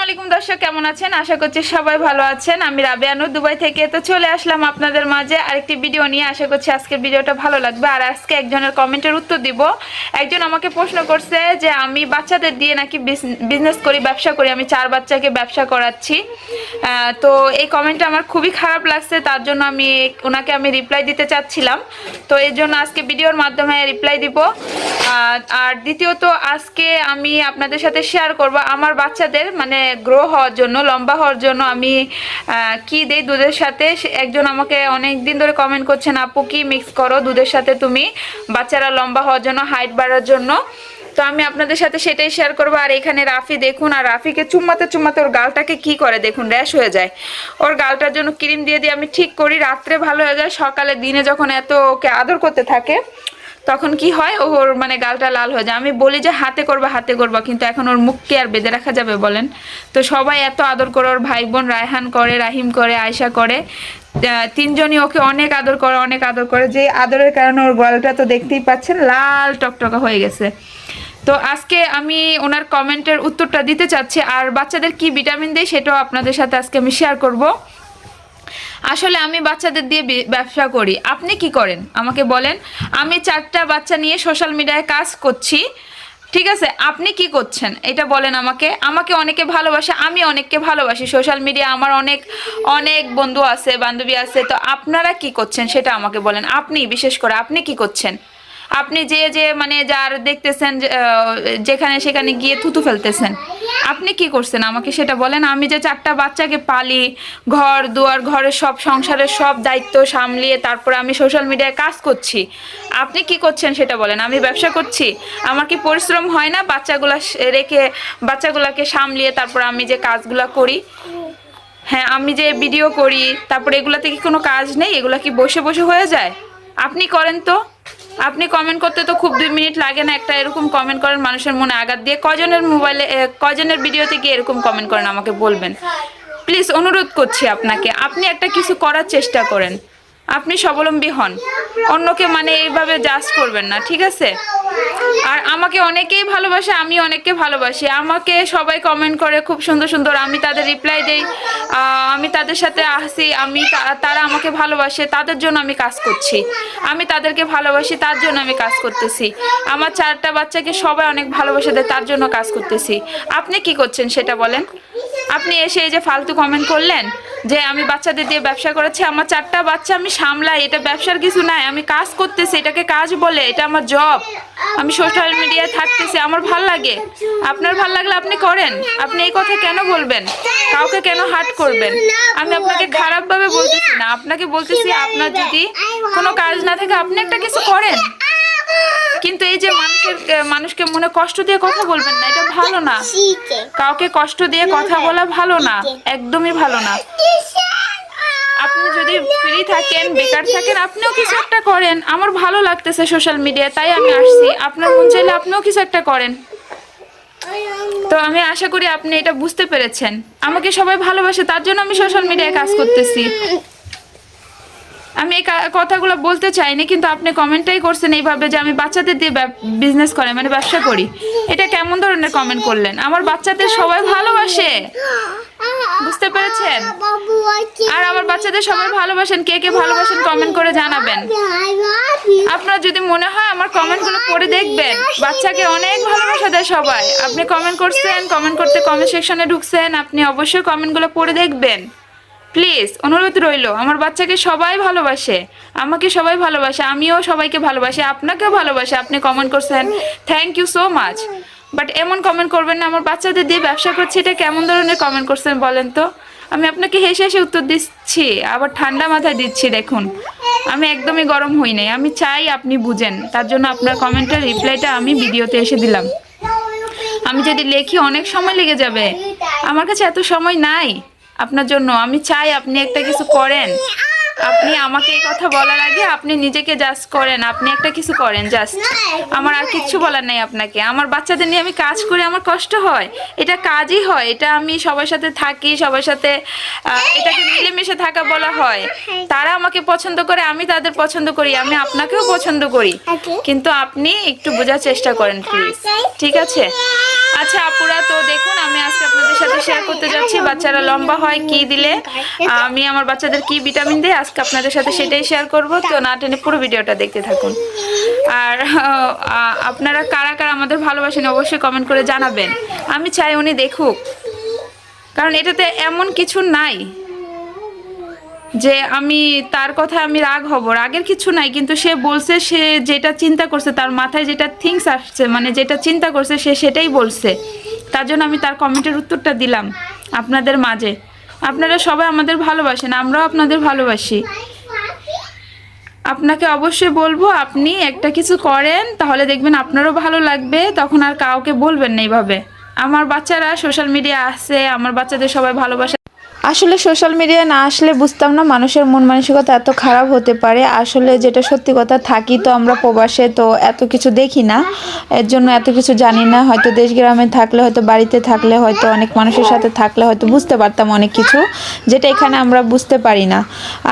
আলাইকুম দর্শক, কেমন আছেন? আশা করছি সবাই ভালো আছেন। আমি রাবেয়া নূর দুবাই থেকে তো চলে আসলাম আপনাদের মাঝে আরেকটি ভিডিও নিয়ে। আশা করছি আজকের ভিডিওটা ভালো লাগবে। আর আজকে একজনের কমেন্টের উত্তর দিব। একজন আমাকে প্রশ্ন করছে যে আমি বাচ্চাদের দিয়ে নাকি বিজনেস করি, ব্যবসা করি, আমি 4 বাচ্চাকে ব্যবসা করাচ্ছি। তো এই কমেন্টটা আমার খুবই খারাপ লাগছে, তার জন্য ওনাকে আমি রিপ্লাই দিতে চাচ্ছিলাম। তো এর জন্য আজকে ভিডিওর মাধ্যমে রিপ্লাই দিব। আর দ্বিতীয়ত আজকে আমি আপনাদের সাথে শেয়ার করব আমার বাচ্চাদের মানে গ্রো হওয়ার জন্য, লম্বা হওয়ার জন্য আমি কি দেই দুধের সাথে। একজন আমাকে অনেক দিন ধরে কমেন্ট করছেন, আপু কি মিক্স করো দুধের সাথে তুমি বাচ্চারা লম্বা হওয়ার জন্য, হাইট বাড়ার জন্য। তো আমি আপনাদের সাথে সেটাই শেয়ার করবো। আর এখানে রাফি দেখুন, আর রাফিকে চুম্মাতে চুম্মাতে ওর গালটাকে কি করে দেখুন, র্যাশ হয়ে যায়। ওর গালটার জন্য ক্রিম দিয়ে দিয়ে আমি ঠিক করি, রাত্রে ভালো হয়ে যায়, সকালে দিনে যখন এত ওকে আদর করতে থাকে তখন কি হয়, ওর মানে গালটা লাল হয়ে যায়। আমি বলি যে হাতে করবা, কিন্তু এখন ওর মুখকে আর বেঁধে রাখা যাবে বলেন? তো সবাই এত আদর করে, ওর ভাই বোন রায়হান করে, রাহিম করে, আয়শা করে, তিনজনই ওকে অনেক আদর করে। যে আদরের কারণে ওর গালটা তো দেখতেই পাচ্ছেন লাল টকটকা হয়ে গেছে। তো আজকে আমি ওনার কমেন্টের উত্তরটা দিতে চাচ্ছি। আর বাচ্চাদের কি ভিটামিন দেয় সেটাও আপনাদের সাথে আজকে আমি শেয়ার করব। আসলে আমি বাচ্চাদের দিয়ে ব্যবসা করি, আপনি কি করেন আমাকে বলেন। আমি 4টা বাচ্চা নিয়ে সোশ্যাল মিডিয়ায় কাজ করছি, ঠিক আছে? আপনি কি করছেন এটা বলেন আমাকে। আমাকে অনেকে ভালোবাসে, আমি অনেককে ভালোবাসি। সোশ্যাল মিডিয়া আমার অনেক বন্ধু আছে, বান্ধবী আছে। তো আপনারা কি করছেন সেটা আমাকে বলেন। আপনি বিশেষ করে আপনি কি করছেন? আপনি যে মানে যার দেখতেছেন যেখানে সেখানে গিয়ে থুতু ফেলতেছেন, আপনি কি করছেন আমাকে সেটা বলেন। আমি যে 4টা বাচ্চাকে পালি, ঘর দুয়ার, ঘরের সব সংসারের সব দায়িত্ব সামলিয়ে তারপরে আমি সোশ্যাল মিডিয়ায় কাজ করছি, আপনি কি করছেন সেটা বলেন। আমি ব্যবসা করছি, আমার কি পরিশ্রম হয় না বাচ্চাগুলা রেখে, বাচ্চাগুলাকে সামলিয়ে তারপর আমি যে কাজগুলা করি? হ্যাঁ, আমি যে ভিডিও করি, তারপরে এগুলাতে কি কোনো কাজ নেই? এগুলা কি বসে বসে হয়ে যায়? আপনি করেন তো। আপনি কমেন্ট করতে তো খুব 2 মিনিট লাগে না, একটা এরকম কমেন্ট করেন মানুষের মনে আঘাত দিয়ে। কজনের ভিডিওতে গিয়ে এরকম কমেন্ট করেন আমাকে বলবেন প্লিজ, অনুরোধ করছি আপনাকে। আপনি একটা কিছু করার চেষ্টা করেন, আপনি স্বাবলম্বী হন, অন্যকে মানে এইভাবে জাজ করবেন না, ঠিক আছে? আর আমাকে অনেকেই ভালোবাসে, আমি অনেককে ভালোবাসি। আমাকে সবাই কমেন্ট করে খুব সুন্দর সুন্দর, আমি তাদের রিপ্লাই দেই, আমি তাদের সাথে আসি, তারা আমাকে ভালোবাসে, তাদের জন্য আমি কাজ করছি। আমি তাদেরকে ভালোবাসি, তার জন্য আমি কাজ করতেছি। আমার 4টা বাচ্চাকে সবাই অনেক ভালোবাসে দেয়, তার জন্য কাজ করতেছি। আপনি কি করছেন সেটা বলেন। আপনি এসে এই যে ফালতু কমেন্ট করলেন যে আমি বাচ্চাদের দিয়ে ব্যবসা করেছি, আমার 4টা বাচ্চা আমি সামলাই, এটা ব্যবসার কিছু নাই, আমি কাজ করতেছি, এটাকে কাজ বলে, এটা আমার জব। আমি সোশ্যাল মিডিয়ায় থাকতেছি, আমার ভাল লাগে। আপনার ভাল লাগলে আপনি করেন, আপনি এই কথা কেন বলবেন, কাউকে কেন হার্ট করবেন? আমি আপনাকে খারাপভাবে বলতেছি না, আপনাকে বলতেছি আপনার যদি কোনো কাজ না থাকে আপনি একটা কিছু করেন, কিন্তু এই যে মানুষকে মনে কষ্ট দিয়ে কথা বলবেন না, এটা ভালো না। কাউকে কষ্ট দিয়ে কথা বলা ভালো না, একদমই ভালো না। আপনি যদি ফ্রি থাকেন, বেকার থাকেন, আপনিও কিছু একটা করেন। আমার ভালো লাগতেছে সোশ্যাল মিডিয়া, তাই আমি আসছি। আপনার মন চাইলে আপনিও কিছু একটা করেন। তো আমি আশা করি আপনি এটা বুঝতে পেরেছেন। আমাকে সবাই ভালোবাসে, তার জন্য আমি সোশ্যাল মিডিয়ায় কাজ করতেছি। আমি এই কথাগুলো বলতে চাইনি, কিন্তু আপনি কমেন্টটাই করছেন এইভাবে যে আমি বাচ্চাদের দিয়ে বিজনেস করে মানে ব্যবসা করি। এটা কেমন ধরনের কমেন্ট করলেন? আমার বাচ্চাদের সবাই ভালোবাসে, বুঝতে পেরেছেন? আর আমার বাচ্চাদের সবাই ভালোবাসেন, কে কে ভালোবাসেন কমেন্ট করে জানাবেন। আপনার যদি মনে হয় আমার কমেন্টগুলো পড়ে দেখবেন, বাচ্চাকে অনেক ভালোবাসা দেয় সবাই। আপনি কমেন্ট করছেন, কমেন্ট করতে কমেন্ট সেকশনে ঢুকছেন, আপনি অবশ্যই কমেন্টগুলো পড়ে দেখবেন প্লিজ, অনুরোধ রইল। আমার বাচ্চাকে সবাই ভালোবাসে, আমাকে সবাই ভালোবাসে, আমিও সবাইকে ভালোবাসি, আপনাকেও ভালোবাসে। আপনি কমেন্ট করছেন, thank you so much. But এমন কমেন্ট করবেন না, আমার বাচ্চাদের দিয়ে ব্যবসা করছি, এটা কেমন ধরনের কমেন্ট করছেন বলেন তো? আমি আপনাকে হেসে হেসে উত্তর দিচ্ছি, আবার ঠান্ডা মাথায় দিচ্ছি। দেখুন আমি একদমই গরম হই নাই, আমি চাই আপনি বুঝেন, তার জন্য আপনার কমেন্টের রিপ্লাইটা আমি ভিডিওতে এসে দিলাম। আমি যদি লেখি অনেক সময় লেগে যাবে, আমার কাছে এত সময় নাই আপনার জন্য। আমি চাই আপনি একটা কিছু করেন। আপনি আমাকে এই কথা বলার আগে আপনি নিজেকে জাস্ট করেন, আপনি একটা কিছু করেন জাস্ট। আমার আর কিচ্ছু বলার নাই আপনাকে। আমার বাচ্চাদের নিয়ে আমি কাজ করি, আমার কষ্ট হয়, এটা কাজই হয়, এটা আমি সবার সাথে থাকি, সবার সাথে এটাকে মিলেমিশে থাকা বলা হয়। তারা আমাকে পছন্দ করে, আমি তাদের পছন্দ করি, আমি আপনাকেও পছন্দ করি, কিন্তু আপনি একটু বোঝার চেষ্টা করেন প্লিজ, ঠিক আছে? আচ্ছা আপুরা, তো দেখুন আমি আজকে আপনাদের সাথে শেয়ার করতে যাচ্ছি বাচ্চারা লম্বা হয় কি দিলে, আমি আমার বাচ্চাদের কি ভিটামিন দিই আজকে আপনাদের সাথে সেটাই শেয়ার করব। তো না টেনে পুরো ভিডিওটা দেখতে থাকুন। আর আপনারা কারা কারা আমাদের ভালোবাসেন অবশ্যই কমেন্ট করে জানাবেন। আমি চাই উনি দেখুক, কারণ এটাতে এমন কিছু নাই যে আমি তার কথা আমি রাগ হব, রাগের কিছু নাই। কিন্তু সে বলছে, সে যেটা চিন্তা করছে, তার মাথায় যেটা থিংস আসছে, মানে যেটা চিন্তা করছে সে সেটাই বলছে। তার জন্য আমি তার কমেন্টের উত্তরটা দিলাম আপনাদের মাঝে। আপনারা সবাই আমাদের ভালোবাসেন, আমরাও আপনাদের ভালোবাসি। আপনাকে অবশ্যই বলবো, আপনি একটা কিছু করেন তাহলে দেখবেন আপনারও ভালো লাগবে, তখন আর কাউকে বলবেন না এইভাবে। আমার বাচ্চারা সোশ্যাল মিডিয়া আছে, আমার বাচ্চাদের সবাই ভালোবাসে। আসলে সোশ্যাল মিডিয়ায় না আসলে বুঝতাম না মানুষের মন মানসিকতা এত খারাপ হতে পারে। আসলে যেটা সত্যি কথা, থাকি তো আমরা প্রবাসে, তো এত কিছু দেখি না, এর জন্য এত কিছু জানি না। হয়তো দেশ গ্রামে থাকলে, হয়তো বাড়িতে থাকলে, হয়তো অনেক মানুষের সাথে থাকলে হয়তো বুঝতে পারতাম অনেক কিছু, যেটা এখানে আমরা বুঝতে পারি না।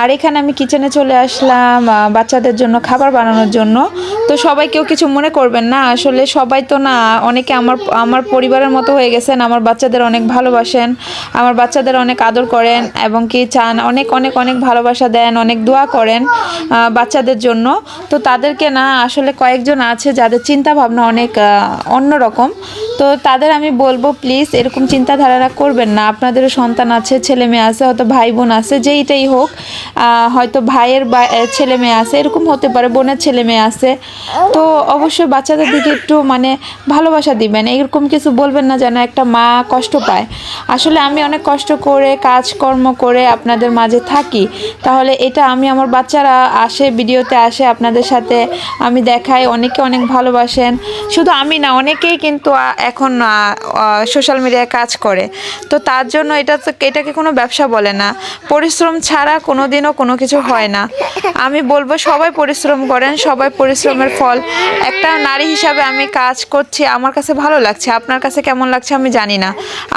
আর এখানে আমি কিচেনে চলে আসলাম বাচ্চাদের জন্য খাবার বানানোর জন্য। তো সবাই কেউ কিছু মনে করবেন না, আসলে সবাই তো না, অনেকে আমার পরিবারের মতো হয়ে গেছেন, আমার বাচ্চাদের অনেক ভালোবাসেন, আমার বাচ্চাদের অনেক আদর করেন এবং কি চান, অনেক অনেক অনেক ভালোবাসা দেন, অনেক দোয়া করেন বাচ্চাদের জন্য। তো তাদেরকে না, আসলে কয়েকজন আছে যাদের চিন্তা ভাবনা অনেক অন্যরকম। তো তাদের আমি বলবো, প্লিজ এরকম চিন্তাধারা করবেন না। আপনাদেরও সন্তান আছে, ছেলে মেয়ে আছে, হয়তো ভাই বোন আছে, যেইটাই হোক, হয়তো ভাইয়ের ছেলে মেয়ে আছে, এরকম হতে পারে বোনের ছেলে মেয়ে আছে। তো অবশ্যই বাচ্চাদের দিকে একটু মানে ভালোবাসা দিবেন, এরকম কিছু বলবেন না যেন একটা মা কষ্ট পায়। আসলে আমি অনেক কষ্ট করে কাজকর্ম করে আপনাদের মাঝে থাকি, তাহলে এটা আমি, আমার বাচ্চারা আসে, ভিডিওতে আসে, আপনাদের সাথে আমি দেখাই, অনেকে অনেক ভালোবাসেন। শুধু আমি না, অনেকেই কিন্তু এখন সোশ্যাল মিডিয়ায় কাজ করে। তো তার জন্য এটাকে কোনো ব্যবসা বলে না, পরিশ্রম ছাড়া কোনো দিনও কোনো কিছু হয় না। আমি বলবো সবাই পরিশ্রম করেন, সবাই পরিশ্রমের ফল। একটা নারী হিসাবে আমি কাজ করছি, আমার কাছে ভালো লাগছে, আপনার কাছে কেমন লাগছে আমি জানি না,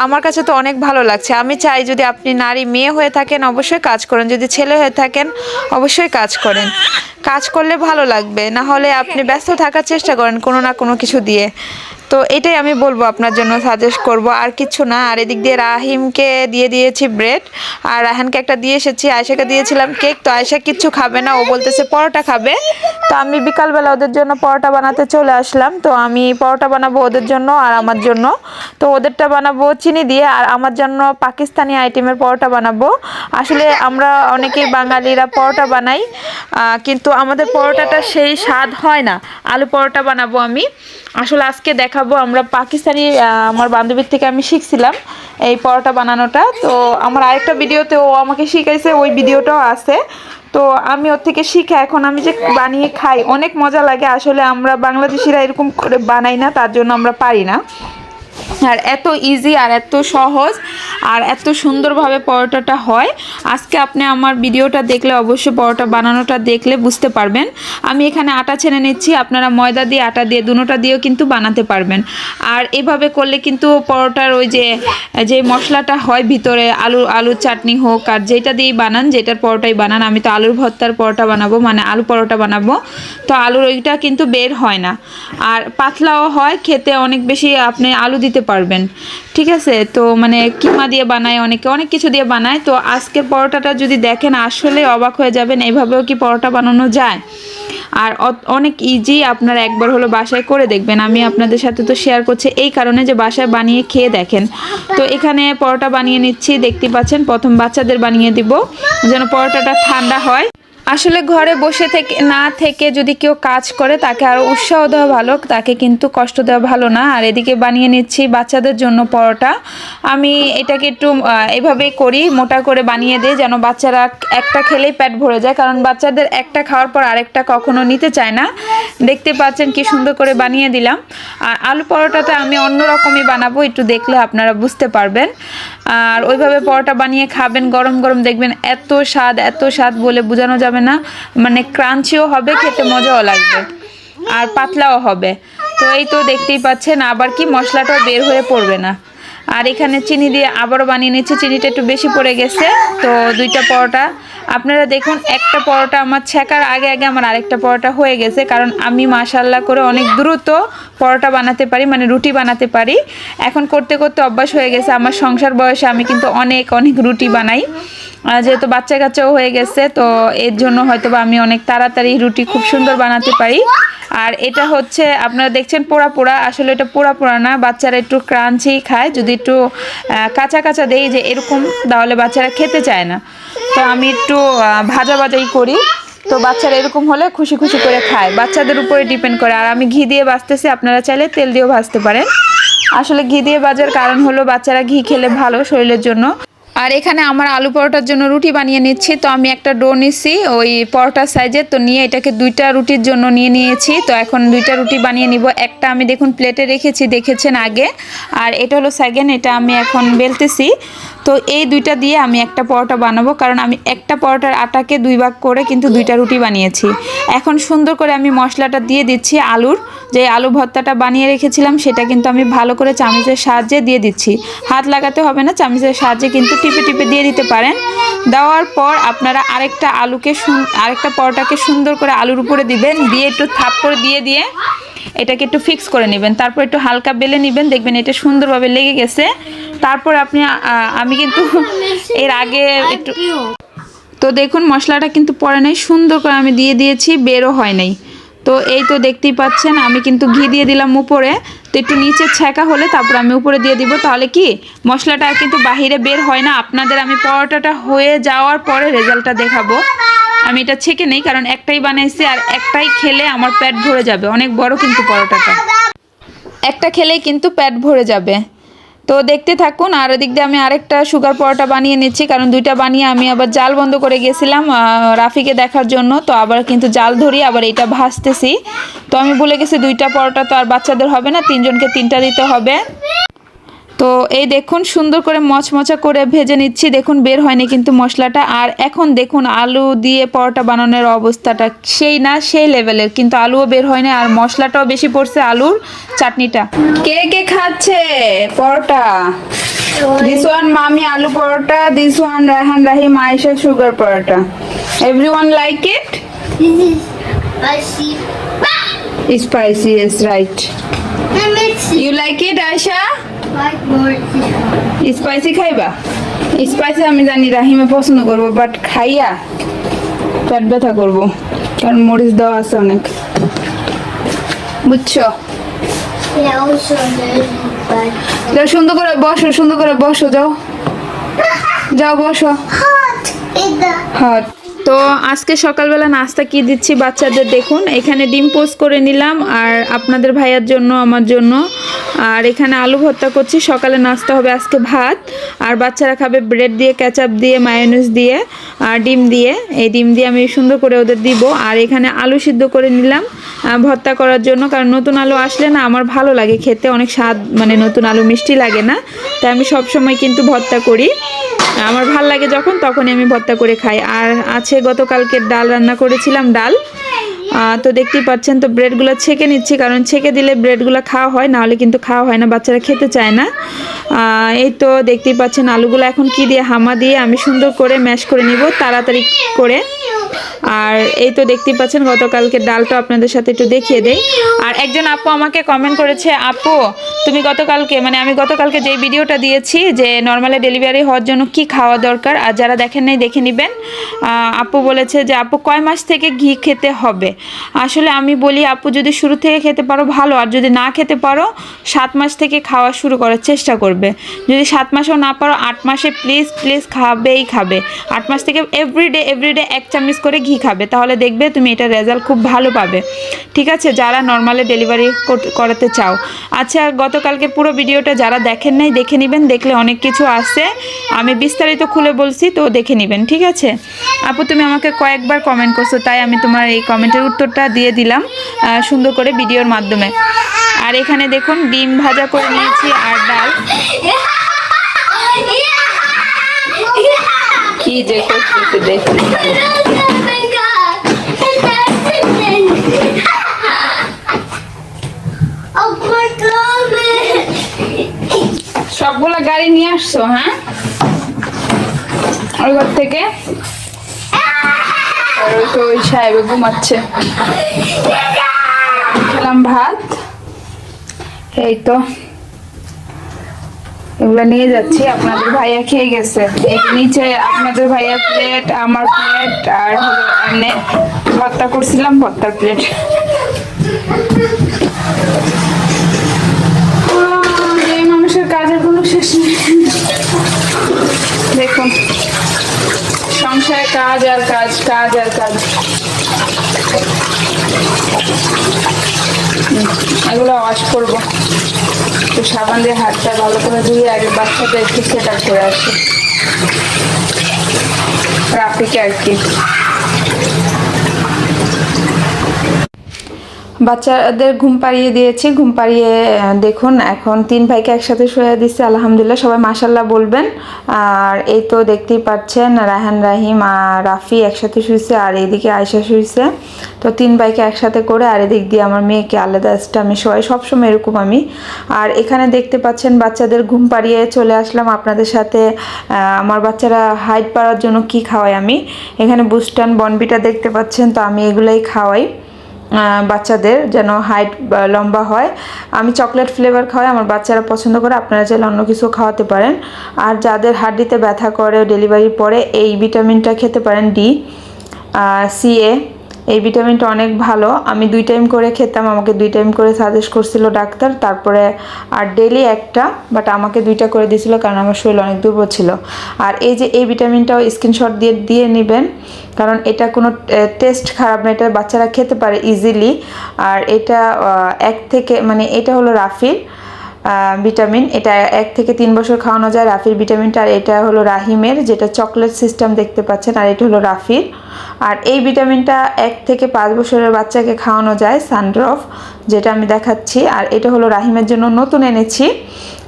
আমার কাছে তো অনেক ভালো লাগছে। আমি চাই যদি আপনি নারী মেয়ে হয়ে থাকেন অবশ্যই কাজ করেন, যদি ছেলে হয়ে থাকেন অবশ্যই কাজ করেন। কাজ করলে ভালো লাগবে, না হলে আপনি ব্যস্ত থাকার চেষ্টা করেন কোনো না কোনো কিছু দিয়ে। তো এটাই আমি বলবো, আপনার জন্য সাজেস্ট করব, আর কিছু না। আর এদিক দিয়ে রাহিমকে দিয়ে দিয়েছি ব্রেড, আর রাহানকে একটা দিয়ে এসেছি, আয়শাকে দিয়েছিলাম কেক। তো আয়শা কিচ্ছু খাবে না, ও বলতেছে পরোটা খাবে। তো আমি বিকালবেলা ওদের জন্য পরোটা বানাতে চলে আসলাম। তো আমি পরোটা বানাবো ওদের জন্য আর আমার জন্য। তো ওদেরটা বানাবো চিনি দিয়ে, আর আমার জন্য পাকিস্তানি আইটেমের পরোটা বানাবো। আসলে আমরা অনেকেই বাঙালিরা পরোটা বানাই, কিন্তু আমাদের পরোটাটা সেই স্বাদ হয় না। আলু পরোটা বানাবো আমি। আসলে আজকে দেখাবো, আমরা পাকিস্তানি, আমার বান্ধবীর থেকে আমি শিখছিলাম এই পরোটা বানানোটা। তো আমার আরেকটা ভিডিওতে ও আমাকে শিখাইছে, ওই ভিডিওটাও আছে। তো আমি ওর থেকে শিখে এখন আমি যে বানিয়ে খাই, অনেক মজা লাগে। আসলে আমরা বাংলাদেশিরা এরকম করে বানাই না, তার জন্য আমরা পারি না। আর এত ইজি আর এত সহজ আর এত সুন্দরভাবে পরোটাটা হয়। আজকে আপনি আমার ভিডিওটা দেখলে অবশ্যই পরোটা বানানোটা দেখলে বুঝতে পারবেন। আমি এখানে আটা ছেনে নিচ্ছি, আপনারা ময়দা দিয়ে আটা দিয়ে দুটোটা দিয়েও কিন্তু বানাতে পারবেন। আর এভাবে করলে কিন্তু পরোটার ওই যে মশলাটা হয় ভিতরে, আলুর চাটনি হোক আর যেটা দিয়েই বানান, যেটার পরোটাই বানান, আমি তো আলুর ভর্তার পরোটা বানাবো, মানে আলু পরোটা বানাবো। তো আলুর ওইটা কিন্তু বের হয় না, আর পাতলাও হয় খেতে, অনেক বেশি আপনি আলু দিতে পারবেন। ঠিক আছে, তো মানে কিমা দিয়ে বানায়, অনেকে অনেক কিছু দিয়ে বানায়। তো আজকের পরোটাটা যদি দেখেন আসলে অবাক হয়ে যাবেন, এইভাবেও কি পরোটা বানানো যায়। আর অনেক ইজি, আপনারা একবার হলো বাসায় করে দেখবেন। আমি আপনাদের সাথে তো শেয়ার করছি এই কারণে যে বাসায় বানিয়ে খেয়ে দেখেন। তো এখানে পরোটা বানিয়ে নিচ্ছি, দেখতে পাচ্ছেন। প্রথম বাচ্চাদের বানিয়ে দিব যেন পরোটাটা ঠান্ডা হয়। আসলে ঘরে বসে থেকে যদি কেউ কাজ করে তাকে আরও উৎসাহ দেওয়া ভালো, তাকে কিন্তু কষ্ট দেওয়া ভালো না। আর এদিকে বানিয়ে নিচ্ছি বাচ্চাদের জন্য পরোটা। আমি এটাকে একটু এভাবেই করি, মোটা করে বানিয়ে দিই যেন বাচ্চারা একটা খেলেই পেট ভরে যায়, কারণ বাচ্চাদের একটা খাওয়ার পর আরেকটা কখনো নিতে চায় না। দেখতে পাচ্ছেন কি সুন্দর করে বানিয়ে দিলাম। আর আলু পরোটাটা আমি অন্যরকমই বানাবো, একটু দেখলে আপনারা বুঝতে পারবেন। আর ওইভাবে পরোটা বানিয়ে খাবেন গরম গরম, দেখবেন এত স্বাদ বলে বোঝানো যাবে না। মানে ক্রাঞ্চিও হবে, খেতে মজাও লাগবে আর পাতলাও হবে। তো এই তো দেখতেই পাচ্ছেন, আবার কি মশলাটাও বের হয়ে পড়বে না। আর এখানে চিনি দিয়ে আবারও বানিয়ে নিচ্ছি, চিনিটা একটু বেশি পড়ে গেছে। তো 2টা পরোটা আপনারা দেখুন, একটা পরোটা আমার ছেঁকার আগে আগে আমার আরেকটা পরোটা হয়ে গেছে, কারণ আমি মাশাআল্লাহ করে অনেক দ্রুত পরোটা বানাতে পারি, মানে রুটি বানাতে পারি। এখন করতে করতে অভ্যাস হয়ে গেছে। আমার সংসার বয়সে আমি কিন্তু অনেক অনেক রুটি বানাই, যেহেতু বাচ্চা কাচ্চাও হয়ে গেছে, তো এর জন্য হয়তো বা আমি অনেক তাড়াতাড়ি রুটি খুব সুন্দর বানাতে পারি। আর এটা হচ্ছে আপনারা দেখছেন পোড়া পোড়া, আসলে এটা পোড়া পোড়া না, বাচ্চারা একটু ক্রাঞ্চি খায়। যদি একটু কাঁচা কাঁচা দেই যে এরকম, তাহলে বাচ্চারা খেতে চায় না। তো আমি একটু ভাজা ভাজাই করি, তো বাচ্চারা এরকম হলে খুশি খুশি করে খায়। বাচ্চাদের উপরে ডিপেন্ড করে। আর আমি ঘি দিয়ে ভাজতেছি, আপনারা চাইলে তেল দিয়েও ভাজতে পারেন। আসলে ঘি দিয়ে ভাজার কারণ হলো বাচ্চারা ঘি খেলে ভালো শরীরের জন্য। আর এখানে আমার আলু পরোটার জন্য রুটি বানিয়ে নিচ্ছি। তো আমি একটা ডো নিচ্ছি ওই পরোটার সাইজের, তো নিয়ে এটাকে 2টা রুটির জন্য নিয়ে নিয়েছি। তো এখন 2টা রুটি বানিয়ে নিব। একটা আমি দেখুন প্লেটে রেখেছি, দেখেছেন আগে, আর এটা হলো সেকেন্ড, এটা আমি এখন বেলতেছি। তো এই 2টা দিয়ে আমি একটা পরোটা বানাবো, কারণ আমি একটা পরোটার আটাকে 2 ভাগ করে কিন্তু 2টা রুটি বানিয়েছি। এখন সুন্দর করে আমি মশলাটা দিয়ে দিচ্ছি। আলুর যে আলু ভর্তাটা বানিয়ে রেখেছিলাম সেটা কিন্তু আমি ভালো করে চামচের সাহায্যে দিয়ে দিচ্ছি। হাত লাগাতে হবে না, চামচের সাহায্যে কিন্তু টিপে টিপে দিয়ে দিতে পারেন। দেওয়ার পর আপনারা আরেকটা পরোটাকে সুন্দর করে আলুর উপরে দিবেন, দিয়ে একটু থাপ করে দিয়ে এটাকে একটু ফিক্স করে নেবেন। তারপর একটু হালকা বেলে নেবেন, দেখবেন এটা সুন্দরভাবে লেগে গেছে। তারপর আমি কিন্তু এর আগে একটু, তো দেখুন মশলাটা কিন্তু পরে নাই, সুন্দর করে আমি দিয়ে দিয়েছি, বেরও হয় নাই। তো এই তো দেখতেই পাচ্ছেন, আমি কিন্তু ঘি দিয়ে দিলাম উপরে। তো একটু নিচে ছেঁকা হলে তারপর আমি উপরে দিয়ে দিব, তাহলে কি মশলাটা কিন্তু বাহিরে বের হয় না। আপনাদের আমি পরোটাটা হয়ে যাওয়ার পরে রেজাল্টটা দেখাবো। আমি এটা ছেঁকে নেই, কারণ একটাই বানাইছি, আর একটাই খেলে আমার পেট ভরে যাবে। অনেক বড় কিন্তু পরোটাটা, একটা খেলেই কিন্তু পেট ভরে যাবে। তো দেখতে থাকুন। আর ওদিক দিয়ে আমি আরেকটা সুগার পরোটা বানিয়ে নিচ্ছি, কারণ 2টা বানিয়ে আমি আবার জাল বন্ধ করে গেছিলাম রাফিকে দেখার জন্য। তো আবার কিন্তু জাল ধরি, আবার এটা ভাজতেছি। তো আমি ভুলে গেছি 2টা পরোটা তো আর বাচ্চাদের হবে না, 3জনকে 3টা দিতে হবে। তো এই দেখুন সুন্দর করে মচমচা করে ভেজে নিচ্ছি, দেখুন বের হয়নি কিন্তু মশলাটা। আর এখন দেখুন আলু দিয়ে পরোটা বানানোর অবস্থাটা সেই না সেই লেভেলের, কিন্তু আলুও বের হয়নি আর মশলাটাও বেশি পড়ছে আলুর চাটনিটা। কে কে খাচ্ছে পরোটা? দিস ওয়ান মামি aloo paratha, this one Raihan Rahim Ayesha sugar paratha. Everyone like it? Spicy, yes, right. You like it, Aisha? Spicy খাইবা? স্পাইসি আমি জানি রাহিমে পছন্দ করবো, বাট খাইয়া পেট ব্যথা করবো, কারণ মরিচ দেওয়া আছে অনেক, বুঝছো? সুন্দর করে বসো, সুন্দর করে বসো, যাও যাও বসো। হট। তো আজকে সকালবেলা নাস্তা কি দিচ্ছি বাচ্চাদের দেখুন, এখানে ডিম পোস্ট করে নিলাম, আর আপনাদের ভাইয়ার জন্য আমার জন্য, আর এখানে আলু ভর্তা করছি। সকালে নাস্তা হবে আজকে ভাত, আর বাচ্চারা খাবে ব্রেড দিয়ে, কেচাপ দিয়ে, মায়োনিজ দিয়ে, আর ডিম দিয়ে। এই ডিম দিয়ে আমি সুন্দর করে ওদের দিব। আর এখানে আলু সিদ্ধ করে নিলাম ভর্তা করার জন্য, কারণ নতুন আলু আসলে না আমার ভালো লাগে খেতে, অনেক স্বাদ, মানে নতুন আলু মিষ্টি লাগে না, তাই আমি সবসময় কিন্তু ভর্তা করি। আমার ভাল লাগে যখন, তখনই আমি ভর্তা করে খাই। আর আছে গতকালকে ডাল রান্না করেছিলাম, ডাল। তো দেখতেই পাচ্ছেন, তো ব্রেডগুলো ছেঁকে নিচ্ছি, কারণ ছেঁকে দিলে ব্রেডগুলো খাওয়া হয়, নাহলে কিন্তু খাওয়া হয় না, বাচ্চারা খেতে চায় না। এই তো দেখতেই পাচ্ছেন আলুগুলো এখন কি দিয়ে, হামা দিয়ে আমি সুন্দর করে ম্যাশ করে নিব তাড়াতাড়ি করে। আর এই তো দেখতেই পাচ্ছেন গতকালকে ডালটা আপনাদের সাথে একটু দেখিয়ে দেই। আর একজন আপু আমাকে কমেন্ট করেছে, আপু তুমি গতকালকে, মানে আমি গতকালকে যেই ভিডিওটা দিয়েছি যে নর্মালি ডেলিভারি হওয়ার জন্য কি খাওয়া দরকার, আর যারা দেখেন নাই দেখে নেবেন। আপু বলেছে যে আপু কয় মাস থেকে ঘি খেতে হবে? আসলে আমি বলি আপু যদি শুরু থেকে খেতে পারো ভালো, আর যদি না খেতে পারো 7 মাস থেকে খাওয়া শুরু করার চেষ্টা করবে। যদি 7 মাসেও না পারো 8 মাসে প্লিজ প্লিজ খাবে। 8 মাস থেকে এভরিডে 1 চামচ করে ঘি খাবে, তাহলে দেখবে তুমি এটা রেজাল্ট খুব ভালো পাবে। ঠিক আছে, যারা নর্মালি ডেলিভারি করাতে চাও। আচ্ছা, গতকালকে পুরো ভিডিওটা যারা দেখেন নাই দেখে নেবেন, দেখলে অনেক কিছু আছে, আমি বিস্তারিত খুলে বলছি, তো দেখে নেবেন। ঠিক আছে আপু, তুমি আমাকে কয়েকবার কমেন্ট করছো, তাই আমি তোমার এই কমেন্টের উত্তরটা দিয়ে দিলাম সুন্দর করে ভিডিওর মাধ্যমে। আর এখানে দেখুন ডিম ভাজা করে নিয়েছি, আর ডাল। কি যে করছি দেখুন, সবগুলা গাড়ি নিয়ে আসছো? হ্যাঁ, ওই ঘর থেকে। আর ওই তো ওই সাহেব ঘুমাচ্ছে। খেলাম ভাত, এই তো এগুলা নিয়ে যাচ্ছি। আপনাদের ভাইয়া খেয়ে গেছে। এই নিচে আপনাদের ভাইয়া প্লেট, আমার প্লেট, আর হলো এমনি ভর্তা করছিলাম, ভর্তার প্লেট। এই মানুষের কাজের কোনো শেষ নেই। দেখুন, সংসারে কাজ আর কাজ, কাজ আর কাজ। এগুলো ওয়াশ করবো, তো সাবান দিয়ে হাতটা ভালো করে ধুয়ে আগে বাচ্চাটা একটু সেট আপ করে আসি, রাফিকে আর কি। বাচ্চাদের ঘুম পাড়িয়ে দিয়েছি, ঘুম পাড়িয়ে দেখুন এখন 3 ভাইকে একসাথে শুয়ে দিচ্ছি। আলহামদুলিল্লাহ, সবাই মাশাল্লাহ বলবেন। আর এই তো দেখতেই পাচ্ছেন রায়হান, রাহিম আর রাফি একসাথে শুয়েছে, আর এইদিকে আয়শা শুয়েছে। তো 3 ভাইকে একসাথে করে, আর এদিক দিয়ে আমার মেয়েকে আলাদা আমি শোয়াই, সবসময় এরকম আমি। আর এখানে দেখতে পাচ্ছেন বাচ্চাদের ঘুম পাড়িয়ে চলে আসলাম আপনাদের সাথে। আমার বাচ্চারা হাইট বাড়ার জন্য কি খাওয়াই আমি, এখানে বুস্টান বনবিটা দেখতে পাচ্ছেন, তো আমি এগুলাই খাওয়াই বাচ্চাদের, যেন হাইট লম্বা হয়। আমি চকলেট ফ্লেভার খাওয়াই, আমার বাচ্চারা পছন্দ করে, আপনারা চাইলে অন্য কিছু খাওয়াতে পারেন। আর যাদের হাড্ডিতে ব্যথা করে ডেলিভারির পরে, এই ভিটামিনটা খেতে পারেন, DCA। এই ভিটামিনটা অনেক ভালো। আমি 2 টাইম করে খেতাম, আমাকে 2 টাইম করে সাজেস্ট করছিল ডাক্তার। তারপরে আর ডেলি একটা, বাট আমাকে 2টা করে দিয়েছিল কারণ আমার শরীর অনেক দুর্বল ছিল। আর এই যে এই ভিটামিনটাও স্ক্রিনশট দিয়ে নেবেন, কারণ এটা কোনো টেস্ট খারাপ না, এটা বাচ্চারা খেতে পারে ইজিলি। আর এটা এটা হলো রাফির ভিটামিন, এটা 1 থেকে 3 বছর খাওয়ানো যায় রাফির ভিটামিনটা। আর এটা হলো রাহিমের, যেটা চকলেট সিস্টেম দেখতে পাচ্ছেন, আর এটা হলো রাফির। আর এই ভিটামিনটা 1 থেকে 5 বছরের বাচ্চাকে খাওয়ানো যায়, সানড্রফ, যেটা আমি দেখাচ্ছি। আর এটা হলো রাহিমের জন্য নতুন এনেছি।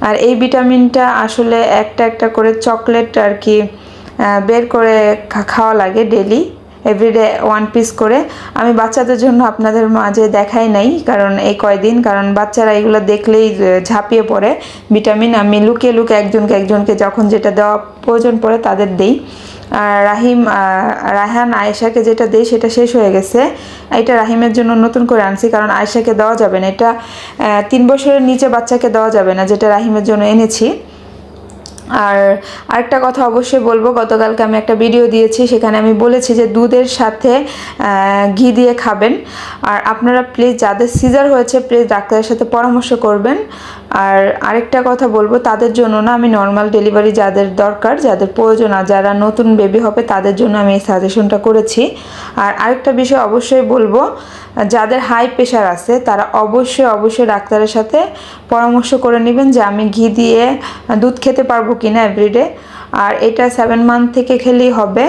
আর এই ভিটামিনটা আসলে একটা করে চকলেট আর কি বের করে খাওয়া লাগে ডেলি, এভরিডে 1 পিস করে। আমি বাচ্চাদের জন্য আপনাদের মাঝে দেখাই নাই কারণ এই কয়দিন, কারণ বাচ্চারা এগুলো দেখলেই ঝাঁপিয়ে পড়ে ভিটামিন। আমি লুকিয়ে একজনকে যখন যেটা দেওয়া প্রয়োজন পড়ে তাদের দেই। আর রায়হান আয়েশাকে যেটা দেই সেটা শেষ হয়ে গেছে। এটা রাহিমের জন্য নতুন করে আনছি, কারণ আয়েশাকে দেওয়া যাবে না, এটা 3 বছরের নিচে বাচ্চাকে দেওয়া যাবে না, যেটা রাহিমের জন্য এনেছি। আর আরেকটা কথা অবশ্যই বলবো, গতকালকে আমি একটা ভিডিও দিয়েছি, সেখানে আমি বলেছি যে দুধের সাথে ঘি দিয়ে খাবেন। আর আপনারা প্লিজ যাদের সিজার হয়েছে প্লিজ ডাক্তারের সাথে পরামর্শ করবেন। আর আরেকটা কথা বলবো, তাদের জন্য না, আমি নর্মাল ডেলিভারি যাদের দরকার, যাদের প্রয়োজন, আর যারা নতুন বেবি হবে তাদের জন্য আমি এই সাজেশনটা করেছি। আর আরেকটা বিষয় অবশ্যই বলবো, যাদের হাই প্রেশার আছে তারা অবশ্যই ডাক্তারের সাথে পরামর্শ করে নেবেন যে আমি ঘি দিয়ে দুধ খেতে পারবো কিনা এভরিডে। আর এটা 7 মান্থ থেকে খেলেই হবে,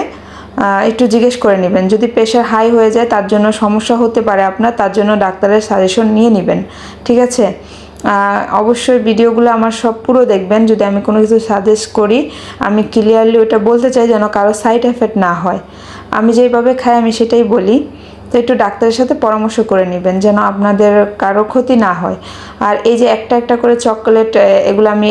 একটু জিজ্ঞেস করে নেবেন। যদি প্রেশার হাই হয়ে যায় তার জন্য সমস্যা হতে পারে আপনার, তার জন্য ডাক্তারের সাজেশন নিয়ে নেবেন, ঠিক আছে? অবশ্যই ভিডিওগুলো আমার সব পুরো দেখবেন। যদি আমি কোনো কিছু সাজেস্ট করি আমি ক্লিয়ারলি ওটা বলতে চাই, যেন কারো সাইড এফেক্ট না হয়। আমি যেইভাবে খাই আমি সেটাই বলি, তো একটু ডাক্তারের সাথে পরামর্শ করে নেবেন যেন আপনাদের কারো ক্ষতি না হয়। আর এই যে একটা করে চকোলেট, এগুলো আমি